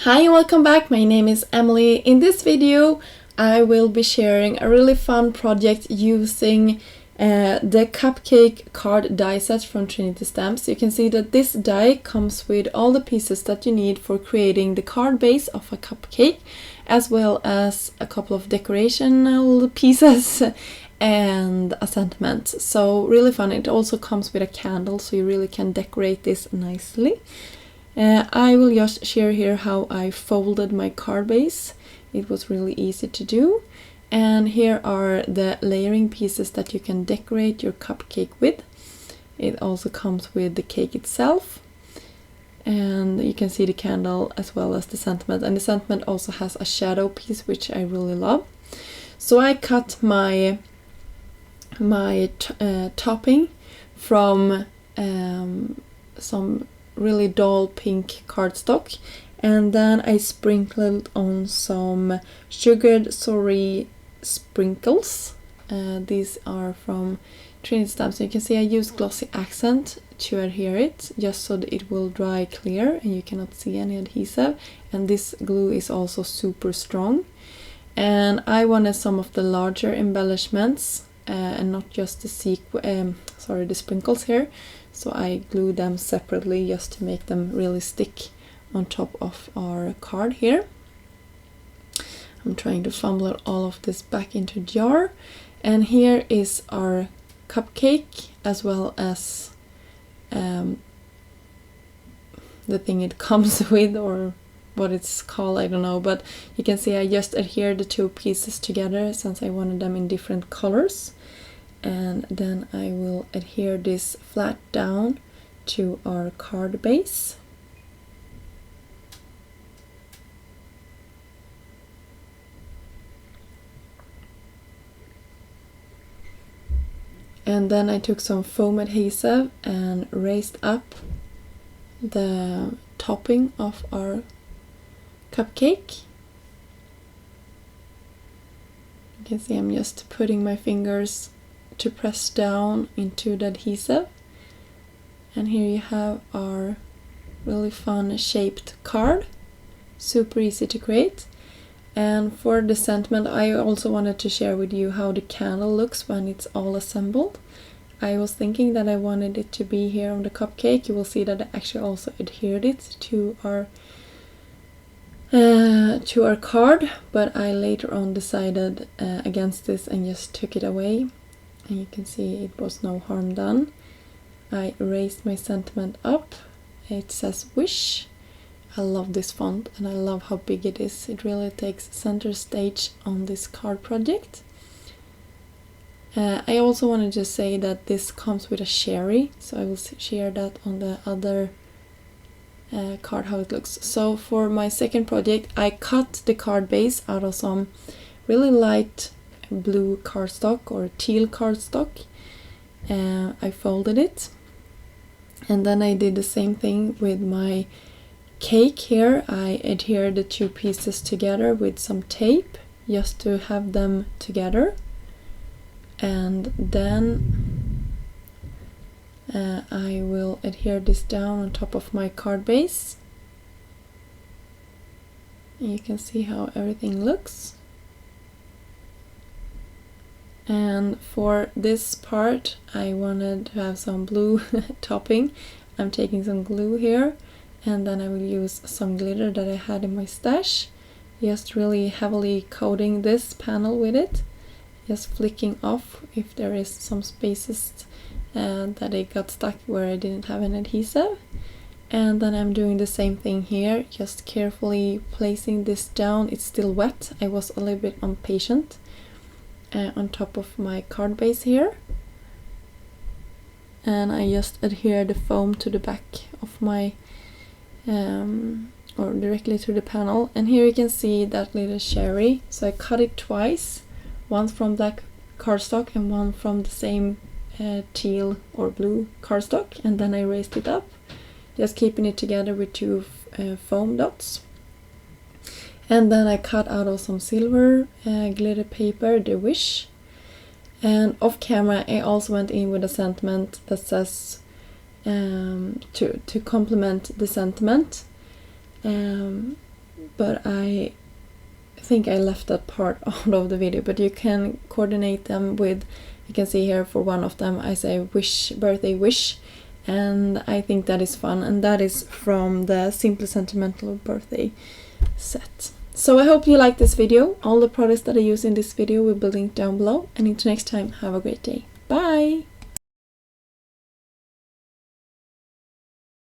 Hi and welcome back, my name is Emily. In this video I will be sharing a really fun project using the Cupcake Card Die Set from Trinity Stamps. You can see that this die comes with all the pieces that you need for creating the card base of a cupcake, as well as a couple of decorational pieces and a sentiment. So really fun. It also comes with a candle, so you really can decorate this nicely. I will just share here how I folded my card base. It was really easy to do. And here are the layering pieces that you can decorate your cupcake with. It also comes with the cake itself. And you can see the candle as well as the sentiment. And the sentiment also has a shadow piece, which I really love. So I cut my topping from some really dull pink cardstock, and then I sprinkled on some sugared sorry sprinkles. These are from Trinity Stamps. You can see I used glossy accent to adhere it, just so that it will dry clear and you cannot see any adhesive, and this glue is also super strong. And I wanted some of the larger embellishments and not just the sprinkles here, so I glued them separately just to make them really stick on top of our card here. I'm trying to fumble all of this back into a jar, and here is our cupcake as well as the thing it comes with, or what it's called, I don't know, but you can see I just adhered the two pieces together since I wanted them in different colors. And then I will adhere this flat down to our card base. And then I took some foam adhesive and raised up the topping of our cupcake. You can see I'm just putting my fingers to press down into the adhesive, and here you have our really fun shaped card, super easy to create. And for the sentiment, I also wanted to share with you how the candle looks when it's all assembled. I was thinking that I wanted it to be here on the cupcake. You will see that I actually also adhered it to our card, but I later on decided against this and just took it away. And you can see it was no harm done. I raised my sentiment up. It says wish. I love this font and I love how big it is. It really takes center stage on this card project. I also wanted to say that this comes with a cherry, so I will share that on the other card how it looks. So for my second project, I cut the card base out of some really light blue cardstock or teal cardstock. I folded it, and then I did the same thing with my cake here. I adhered the two pieces together with some tape just to have them together, and then I will adhere this down on top of my card base. You can see how everything looks. And for this part I wanted to have some blue topping. I'm taking some glue here, and then I will use some glitter that I had in my stash, just really heavily coating this panel with it, just flicking off if there is some spaces that it got stuck where I didn't have an adhesive. And then I'm doing the same thing here, just carefully placing this down. It's still wet, I was a little bit impatient. On top of my card base here, and I just adhere the foam to the back of my or directly to the panel. And here you can see that little cherry, so I cut it twice, one from black cardstock and one from the same teal or blue cardstock, and then I raised it up, just keeping it together with two foam dots. And then I cut out of some silver glitter paper, the wish. And off camera I also went in with a sentiment that says to complement the sentiment. but I think I left that part out of the video. But you can coordinate them with, you can see here for one of them I say wish, birthday wish, and I think that is fun, and that is from the Simply Sentimental birthday set. So I hope you like this video. All the products that I use in this video will be linked down below, and until next time, have a great day. Bye!